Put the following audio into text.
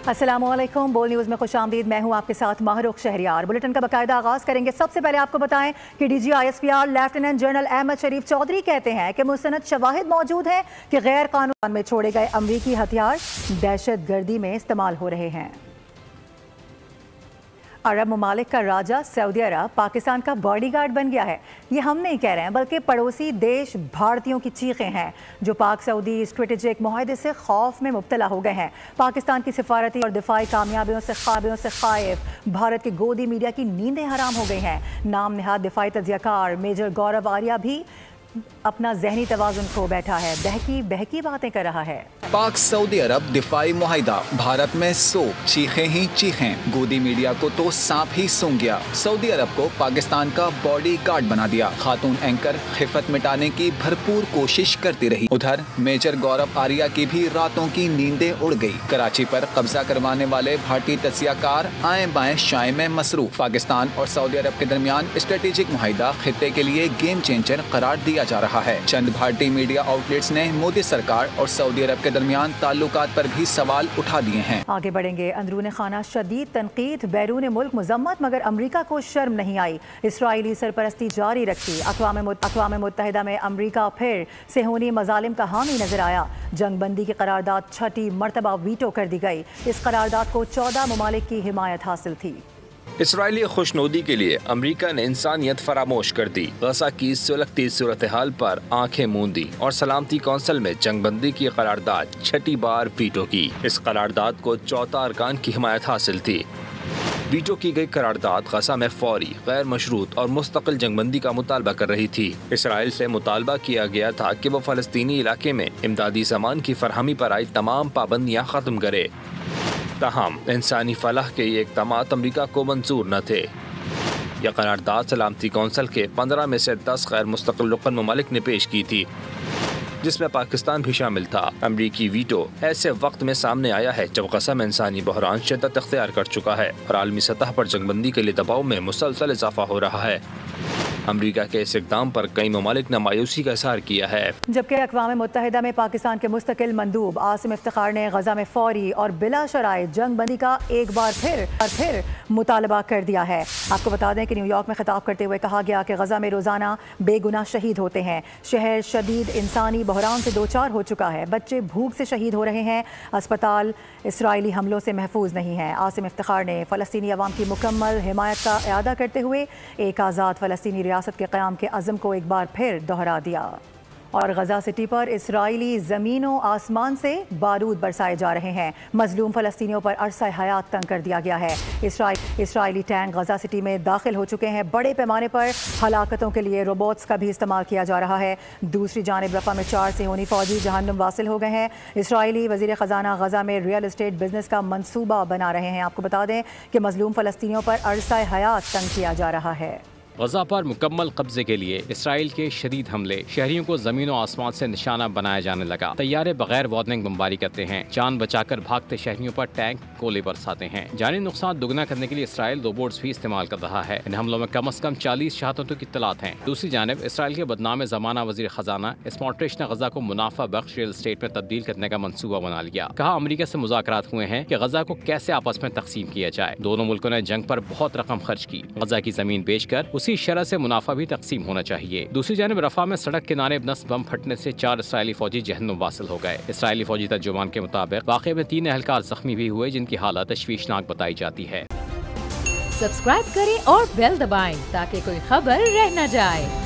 अस्सलामुअलैकुम। बोल न्यूज़ में खुशामदीद। मैं हूं आपके साथ माहरुख शहरियार। बुलेटिन का बाकायदा आगाज़ करेंगे। सबसे पहले आपको बताएं कि DGISPR लेफ्टिनेंट जनरल अहमद शरीफ चौधरी कहते हैं कि मुस्तनद शवाहिद मौजूद हैं कि गैर कानून में छोड़े गए अमरीकी हथियार दहशत गर्दी में इस्तेमाल हो रहे हैं। अरब ममालिक का राजा सऊदी अरब पाकिस्तान का बॉडीगार्ड बन गया है। ये हम नहीं कह रहे हैं, बल्कि पड़ोसी देश भारतीयों की चीखें हैं जो पाक सऊदी स्ट्रेटेजिक मुआहदे से खौफ में मुब्तला हो गए हैं। पाकिस्तान की सिफारती और दिफाई कामयाबियों से खाइफ भारत के गोदी मीडिया की नींदें हराम हो गई हैं। नाम नहाद दिफाई तज्जियाकार मेजर गौरव आर्या भी अपना जहनी तवाजुन खो बैठा है, बहकी बातें कर रहा है। पाक सऊदी अरब दिफाई मुआहिदा, भारत में सो चीखें ही चीखें। गोदी मीडिया को तो सांप ही सूंघ गया। सऊदी अरब को पाकिस्तान का बॉडी गार्ड बना दिया। खातून एंकर खिफत मिटाने की भरपूर कोशिश करती रही। उधर मेजर गौरव आर्या की भी रातों की नींदें उड़ गई। कराची पर कब्जा करवाने वाले भारतीय तज्जियाकार आए बाएं शाये में मसरूफ। पाकिस्तान और सऊदी अरब के दरमियान स्ट्रेटेजिक मुआहिदा खित्ते के लिए गेम चेंजर करार दिया जा रहा है। चंद भारतीय मीडिया आउटलेट्स ने मोदी सरकार और सऊदी अरब के दरमियान ताल्लुकात पर भी सवाल उठा दिए हैं। आगे बढ़ेंगे। अंदरूनी खाना शदीद तनकीद, बैरून मुल्क मजम्मत, मगर अमरीका को शर्म नहीं आई। इसराइली सरपरस्ती जारी रखी। अक़वाम मुत्तहिदा में अमरीका फिर सेहूनी मजालिम का हामी नजर आया। जंग बंदी की करारदाद 6ठी मरतबा वीटो कर दी गई। इस करारदाद को 14 ममालिक की हिमायत हासिल थी। इसराइली खुशनुदी के लिए अमेरिका ने इंसानियत फरामोश कर दी। गजा की सुलगती सूरत हाल पर आंखें मूंदी और सलामती कौंसिल में जंगबंदी की करारदाद 6ठी बार वीटो की। इस करारदाद को 14 अरकान की हिमायत हासिल थी। वीटो की गई करारदाद गजा में फौरी, गैर मशरूत और मुस्तकिल जंगबंदी का मुतालबा कर रही थी। इसराइल से मुतालबा किया गया था कि वो फलस्तीनी इलाके में इमदादी सामान की फरहमी पर आई तमाम पाबंदियाँ खत्म करे। तहम इंसानी फलाह के ये इक़दामात अमरीका को मंजूर न थे। यह करारदाद सलामती कौंसिल के 15 में से 10 गैर मुस्तकिल रुकन ममालिक ने पेश की थी, जिसमें पाकिस्तान भी शामिल था। अमरीकी वीटो ऐसे वक्त में सामने आया है जब गजा में इंसानी बहरान शिद्दत इख्तियार कर चुका है और आलमी सतह पर जंगबंदी के लिए दबाव में मुसलसल इजाफा हो रहा है। अमरीका के इस इक़दाम पर कई ममालिक ने मायूसी का इज़हार किया है। जबकि अक़वाम मुत्तहिदा में पाकिस्तान के मुस्तकिल मंदूब आसिम इफ्तिखार ने गजा में फौरी और बिला शराए जंग बंदी का एक बार फिर मुतालबा कर दिया है। आपको बता दें कि न्यूयॉर्क में खिताब करते हुए कहा गया कि गजा में रोज़ाना बेगुनाह शहीद होते हैं। शहर शदीद इंसानी बहरान से दो चार हो चुका है। बच्चे भूख से शहीद हो रहे हैं। अस्पताल इसराइली हमलों से महफूज नहीं है। आसिम इफ्तिखार ने फ़लस्तीनी अवाम की मुकम्मल हिमायत का इआदा करते हुए एक आज़ाद फ़लस्तीनी रियासत के क़याम के अज़्म को एक बार फिर दोहरा दिया। और गजा सिटी पर इसराइली ज़मीनों आसमान से बारूद बरसाए जा रहे हैं। मजलूम फ़लस्तीनियों पर अरसा हयात तंग कर दिया गया है। इसराइली टैंक गजा सिटी में दाखिल हो चुके हैं। बड़े पैमाने पर हलाकतों के लिए रोबोट्स का भी इस्तेमाल किया जा रहा है। दूसरी जानिब रफ़ा में 4 सेहूनी फ़ौजी जहन्नुम वासिल हो गए हैं। इसराइली वज़ीर ख़जाना गजा में रियल इस्टेट बिजनेस का मंसूबा बना रहे हैं। आपको बता दें कि मजलूम फ़लस्तीनियों पर अरसा हयात तंग किया जा रहा है। गजा पर मुकम्मल कब्जे के लिए इसराइल के शदीद हमले, शहरियों को जमीन और आसमान से निशाना बनाया जाने लगा। तैयारे बगैर वार्निंग बमबारी करते हैं। जान बचाकर भागते शहरियों पर टैंक गोले बरसाते हैं। जानी नुकसान दुगना करने के लिए इसराइल रोबोट्स भी इस्तेमाल कर रहा है। इन हमलों में कम अज कम 40 शहादतों की इत्तलात हैं। दूसरी जानब इसराइल के बदनाम ज़माना वज़ीर ख़जाना स्मोट्रिच ने गजा को मुनाफा बख्श रियल एस्टेट में तब्दील करने का मनसूबा बना लिया। कहा अमरीका से मुज़ाकरात हुए हैं कि गजा को कैसे आपस में तकसीम किया जाए। दोनों मुल्कों ने जंग पर बहुत रकम खर्च की। गजा की जमीन बेचकर उसी शरह से मुनाफा भी तकसीम होना चाहिए। दूसरी जानब रफा में सड़क किनारे नस बम फटने से 4 इसराइली फौजी जहन्नुम वासिल हो गए। इसराइली फौजी तर्जुमान के मुताबिक वाक़े में 3 एहलकार जख्मी भी हुए, जिनकी हालत तशवीशनाक बताई जाती है। सब्सक्राइब करें और बेल दबाएं ताकि कोई खबर रह न जाए।